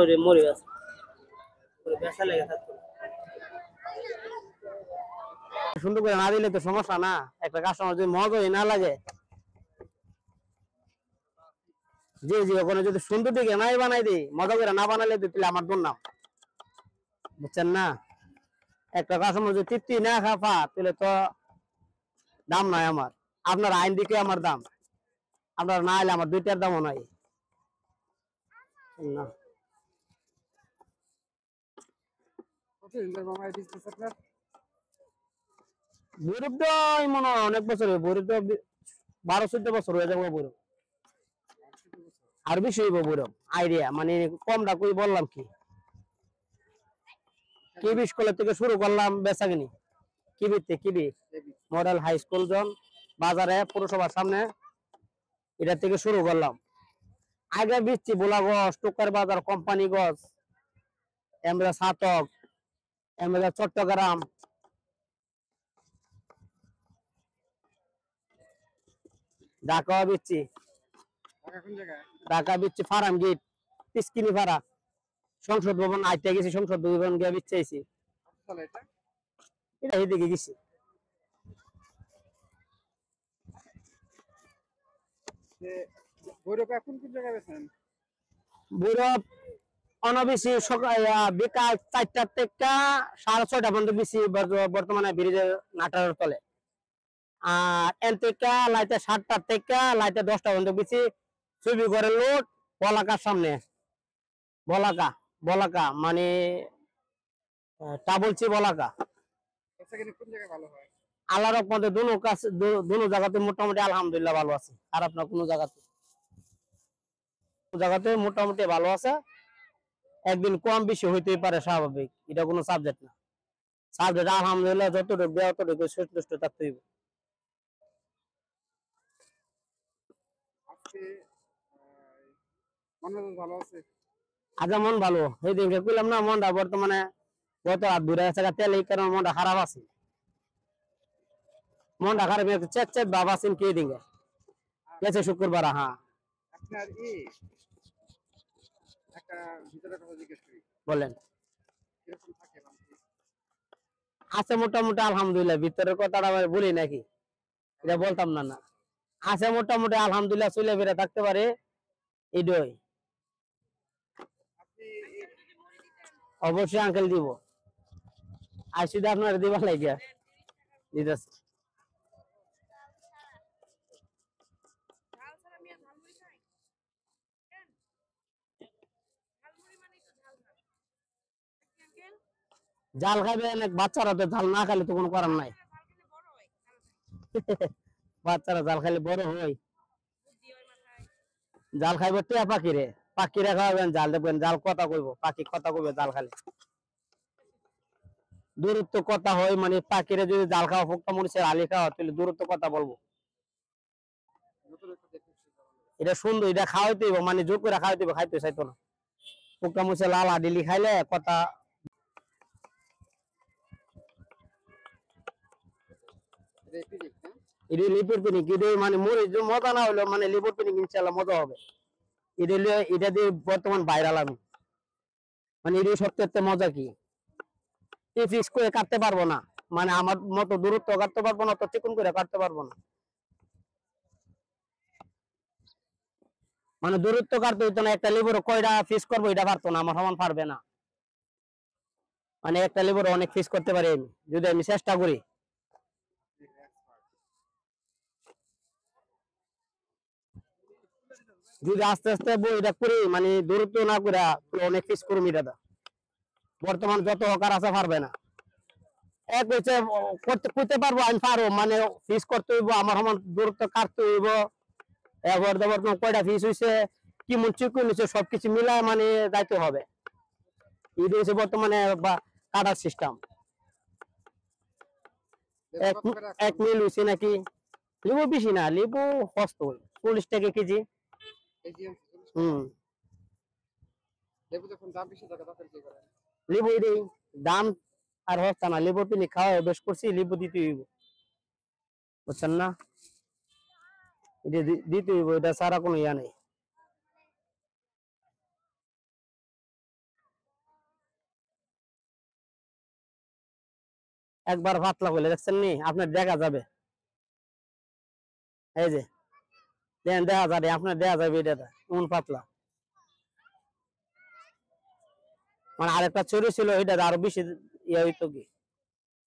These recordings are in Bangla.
ওরে মরে গেছে ওরে বেচা লেগে থাকতো সুন্দর করে না দিলে তো সমস্যা না একটা কাস্টমার যদি মজাই না লাগে জি জি ওখানে যদি সুন্দর দিকে নাই বানাই দিই মজা করে না বানালে তাহলে আমার দোন নাম বুঝছেন না একটা কাস্টমার যদি তৃপ্তি না খাফা তাহলে তো দাম নাই আমার আপনার আইন দিকে আমার দাম আপনার না এলে আমার দুইটার দামও নাই না বৈরব তো মনে হয় অনেক বছর বৈরব তো 12-14 বছর হয়ে যাবো বৈরব আর বেশি হইব বৈরব আইডিয়া মানে কমটা কই বললাম কি কিবি স্কুলের থেকে শুরু করলাম বেচাকিনি কিবিতে কিবি মডেল হাই স্কুল জন বাজারে পুরসভার সামনে এটা থেকে শুরু করলাম আগে বিচ্ছি বোলাগঞ্জ টুকার বাজার কোম্পানিগঞ্জ আমরা সাতক আমরা চট্টগ্রাম ঢাকা বিচ্ছি ঢাকা বিচ্ছি ফার্ম গেট তিসকিনি ফাড়া সংসদ ভবন আইতে গেছি সংসদ ভবন গিয়ে বিচ্ছাইছি এটা এদিকে গেছি ভৈরব এখন কোন জায়গায় বেছেন? বৈরব অনবেশি সকাল বিকাল 4টা থেকে 6:30 পর্যন্ত বেশি বর্তমানে ব্রিজের নাটার তলে আর এন থেকে লাইতে 7টা থেকে লাইতে 10টা পর্যন্ত বেশি ছবি করে লোড বলাকার সামনে বলাকা বলাকা মানে তা বলছি বলাকা বেচাকেনি কোন জায়গায় ভালো হয়? আল্লাহর রহমতে দুনো কাছে দুনো জায়গাতে মোটামুটি আলহামদুলিল্লাহ ভালো আছে আর আপনার কোনো জায়গাতে মোটামুটি ভালো আছে একদিন কম বেশি হইতেই পারে স্বাভাবিক এটা কোনো সাবজেক্ট না সাবজেক্ট আলহামদুলিল্লাহ যতটুকু দেয় ততটুকু সন্তুষ্ট থাকতে হইব আজকে মন মেজাজ ভালো আছে? আজ মন ভালো সেই দিনকে কইলাম না মনটা বর্তমানে গত রাত দূরে আছে তেল এই কারণে মনটা খারাপ আছে মনটা খারাপ চেক চেক ভাব আছেন কে দিকে গেছে শুক্রবার হ্যাঁ আপনার একটা ভিতরে কথা জিজ্ঞেস করি বলেন কিরকম থাকে মানুষ? আছে মোটামুটি আলহামদুলিল্লাহ ভিতরের কথাটা আমি বলি নাকি এটা বলতাম না না আছে মোটামুটি আলহামদুলিল্লাহ চলে ফিরে থাকতে পারে এটাই আপনি অবশ্যই আঙ্কেল দিব আর শুধু আপনার দিবা লাগিয়া দিতেছে জাল খাইবে অনেক বাচ্চারা তো ঝাল না খাইলে তো কোনো করার নাই বাচ্চারা জাল খাইলে বড় হয় জাল খাইবে টিয়া পাখিরে পাখিরে খাওয়াবেন জাল দেখবেন জাল কথা কইব পাখি কথা কইবে জাল খাইলে দূরত্ব কথা হয় মানে পাখিরে যদি জাল খাওয়া ফুকটা মরিচের আলি খাওয়া তাহলে দূরত্ব কথা বলবো নতুন একটা দেখতে এটা সুন্দর এটা খাওয়াইতে হইব মানে জোর করে খাওয়াইতে হইব খাইতে চাইতো না ফুকটা মরিচের লাল আডিলি খাইলে কথা দেখতে দেখতে এটা লিপুর পিনিক এটা মানে মরিচ মজা না হইলো মানে লিপুর পিনিক ইনশাল্লাহ মজা হবে এটা দিয়ে বর্তমান ভাইরাল আমি মানে এটা সবচেয়ে মজা কি ফিক্স করে কাটতে পারবো না মানে আমার মতো দূরত্ব কাটতে পারবো না তো চিকন করে কাটতে পারবো না মানে দূরত্ব কাটতে হইতো না একটা লেবুর কয়টা ফিস করবো এটা পারতো না আমার সমান পারবে না মানে একটা লেবুর অনেক ফিস করতে পারি আমি যদি আমি চেষ্টা করি যদি আস্তে আস্তে এটা করি মানে দূরত্ব না করে অনেক ফিস করবো এটা বর্তমান যত হকার আছে পারবে না এক হচ্ছে করতে পারবো আমি পারবো মানে ফিস করতে হইব আমার সমান দূরত্ব কাটতে হইব এবার বর্তমান কয়টা ফিস হয়েছে কি মন চিকুন হয়েছে সবকিছু মিলায় মানে যাইতে হবে এটা হচ্ছে বর্তমানে কাটার সিস্টেম এক মিল হয়েছে নাকি লেবু বেশি না লেবু হস্ত 40 টাকা কেজি হম লেবু যখন দাম বেশি থাকে তখন কি করেন? লেবু এই দাম আর হস্তা না লেবু পিনি খাওয়া বেশ করছি লেবু দিতে হইব বুঝছেন না এটা দিতে হইব এটা সারা কোনো ইয়া নেই একবার পাতলা করলে দেখছেন নি আপনার দেখা যাবে এই যে দেন দেখা যাবে আপনার দেখা যাবে এটা কোন পাতলা মানে আরেকটা চুরি ছিল এটা আরো বেশি ইয়ে হইতো কি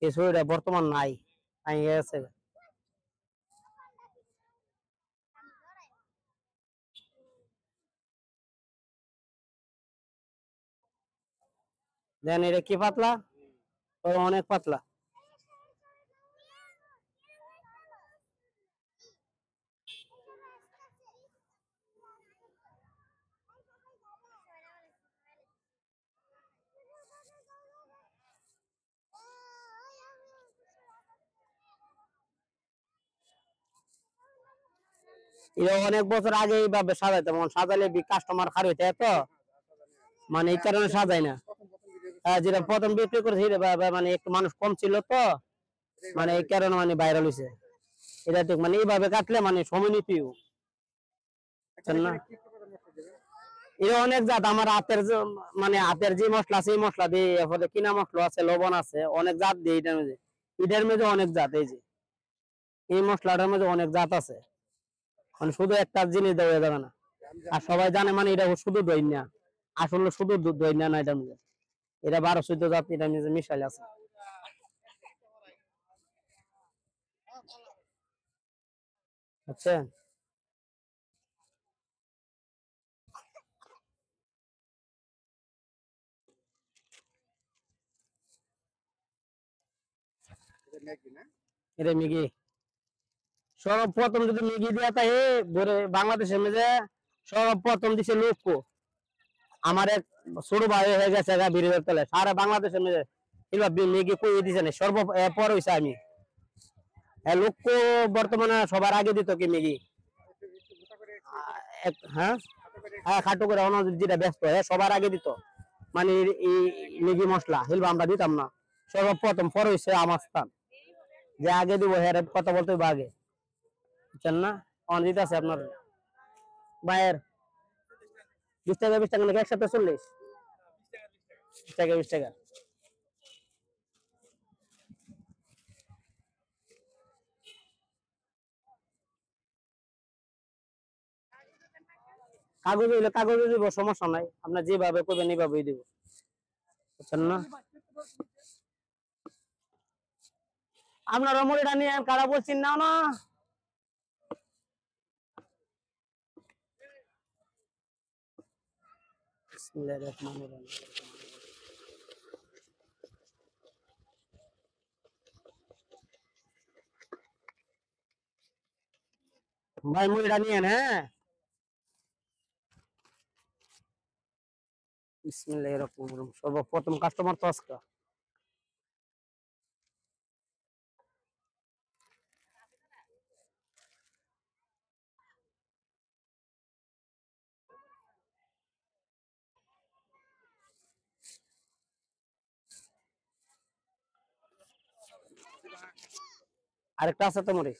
এই চুরিটা বর্তমান নাই নাই গেছে দেন এটা কি পাতলা ও অনেক পাতলা এটা অনেক বছর আগে এইভাবে সাজাইতাম সাজালে কাস্টমার খারাপ হইতে তো মানে এই কারণে সাজাই না যেটা প্রথম বিক্রি করেছি এটা মানে একটু মানুষ কম ছিল তো মানে এই কারণে মানে ভাইরাল হয়েছে এটা তো মানে এইভাবে কাটলে মানে সময় নিতেও না এটা অনেক জাত আমার হাতের মানে হাতের যে মশলা আছে এই মশলা দিয়ে এরপরে কিনা মশলা আছে লবণ আছে অনেক জাত দিয়ে এটার মধ্যে অনেক জাত এই যে এই মশলাটার মধ্যে অনেক জাত আছে মানে শুধু একটা জিনিস দেওয়া যাবে না আর সবাই জানে মানে এটা শুধু দই না আসলে শুধু দই না এটার মধ্যে এটা 12-14 জাত এটার মধ্যে মিশাইল আছে আচ্ছা এটা মিগি সর্বপ্রথম যদি মিগি দিয়া থাকে বাংলাদেশের মধ্যে সর্বপ্রথম দিছে লোকো আমার এক ছোট ভাই হয়ে গেছে বিরোধের তলে সারা বাংলাদেশের মধ্যে মেগি কই দিছে না পর হইছে আমি লোকো বর্তমানে সবার আগে দিত কি মেগি হ্যাঁ হ্যাঁ খাটো করে অন্য যেটা ব্যস্ত সবার আগে দিত মানে এই মেগি মশলা হিলবা আমরা দিতাম না সর্বপ্রথম পর হইছে আমার স্থান যে আগে দিব হ্যাঁ কথা বলতে হবে আগে বুঝছেন না অন দিতে আছে আপনার বাইরের 20 টাকা 20 টাকা নাকি একসাথে 40 টাকা 20 টাকা কাগজ হইলে কাগজে দিব সমস্যা নাই আপনার যেভাবে করবেন এইভাবেই দিব বুঝছেন না আপনারা মুড়িটা নিয়ে কারা বলছেন না না ভাই মুড়িটা নিয়ে হ্যাঁ বিসমিল্লাহির রহমানির রহিম সর্বপ্রথম কাস্টমার তো আজকে আরেকটা আছে তো মুড়ি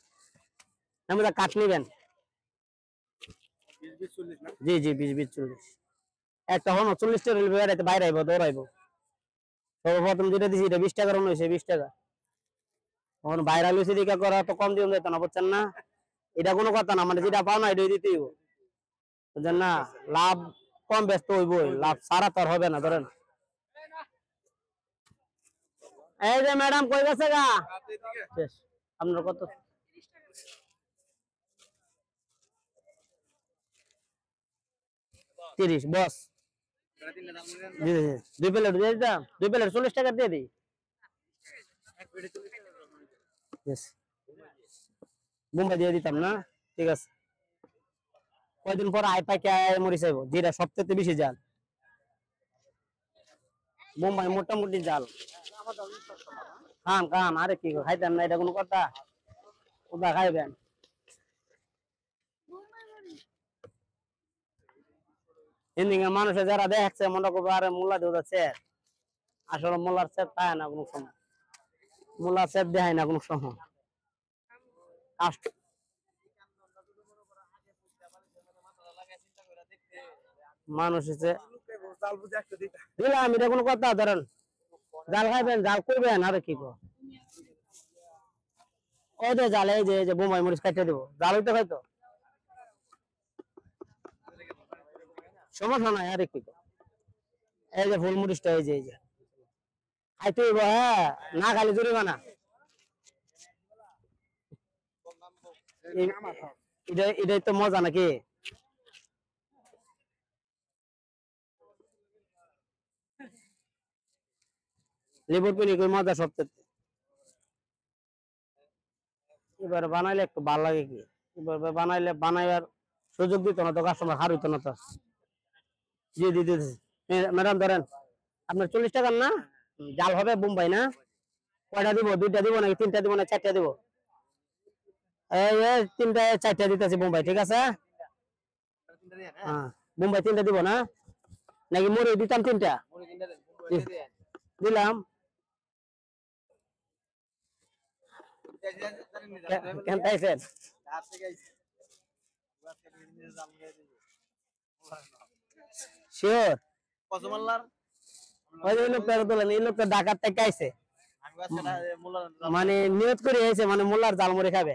আমরা কাট নিবেন জি জি 20-40 একটা হনো 40 টাকা বেড়াইতে বাইরে আইবো দৌড়াইবো সর্বপ্রথম যেটা দিছি এটা 20 টাকার অন্য হয়েছে 20 টাকা এখন ভাইরাল হয়েছে দিকা করা তো কম দিয়ে যেত না বুঝছেন না এটা কোনো কথা না মানে যেটা পাও না এটাই দিতেই বুঝছেন না লাভ কম ব্যস্ত হইবই লাভ সারা তো আর হবে না ধরেন এই যে ম্যাডাম কই গেছে গা আপনার কত 30 বস জি জি 2 প্লেট দিয়ে দিতাম 2 প্লেট 40 টাকা দিয়ে দিই বোম্বাই দিয়ে দিতাম না ঠিক আছে কয়দিন পর আই পাই কে মরি চাইবো যেটা সবচেয়ে বেশি জাল বোম্বাই মোটামুটি জাল খান খান আরে কি খাইতেন না এটা কোনো কথা ওটা খাইবেন এদিকে মানুষে যারা দেখছে মনে করবো আরে মোল্লা দিয়ে যাচ্ছে আসলে মোল্লার সেট পায় না কোনো সময় মোল্লার সেট দেয় না কোনো সময় মানুষ দিলাম এটা কোনো কথা ধরেন জাল খাইবেন জাল করবেন আরে কি ওই যে জাল, এই যে বোম্বাই মরিচ কাটতে দেবো, জাল হইতে হয়তো সমস্যা নাই আর একটু। এই যে ফুল মরিচটা, এই যে খাইতে হইব, হ্যাঁ, না খালি জরিমানা। এটাই তো মজা নাকি? লেবুর পিনি কই মজা সবচেয়ে। এবার বানাইলে একটু ভালো লাগে কি, এবার বানাইলে বানাইবার সুযোগ দিত না তো, কাস্টমার হার হইতো না তো। জি দিদি, ম্যাডাম ধরেন আপনার 40 টাকার না? জাল হবে বোম্বাই না? কয়টা দিব, 2টা দিব নাকি 3টা দিব না 4টা দিব? এই 3টা 4টা দিতেছি বোম্বাই, ঠিক আছে? হ্যাঁ, বোম্বাই 3টা দিব না নাকি মুড়ি দিতাম 3টা? দিলাম। কেন পাইছেন? শিওর? ওই যে লোকটা তোলেন, এই লোকটা ঢাকার থেকে আইছে, মানে নিয়ত করে আইছে, মানে মোল্লার জালমুড়ি খাবে।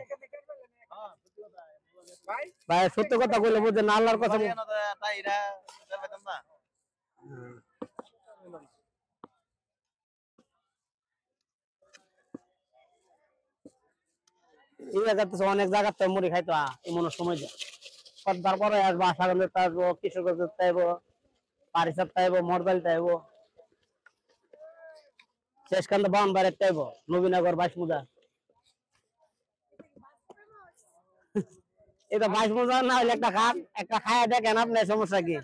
ভাই সত্য কথা কইলে বুঝেন না, আল্লাহর কথা। এই জায়গাতে অনেক জায়গাতে মুড়ি খাইতো এমন সময় যায়। তারপরে আসবো আশাগঞ্জ আসবো, কিশোরগঞ্জ আসবো, পারিসাব তাইবো, মরদাল তাইবো, শেষকান্ত বাউন বাড়ির তাইবো, নবীনগর 22 মুজা। এটা 22 মুজা না হইলে একটা খায়া দেখেন আপনি, সমস্যা কি?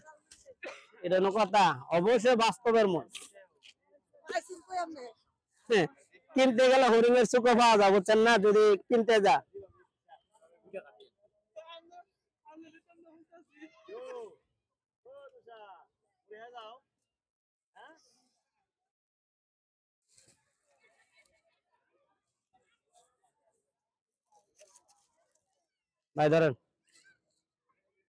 এটা হলো কথা, অবশ্যই বাস্তবের মন। হ্যাঁ, কিনতে গেলে হরিণের চুকো পাওয়া যায়, বুঝছেন না? যদি কিনতে যা ভাই ধরেন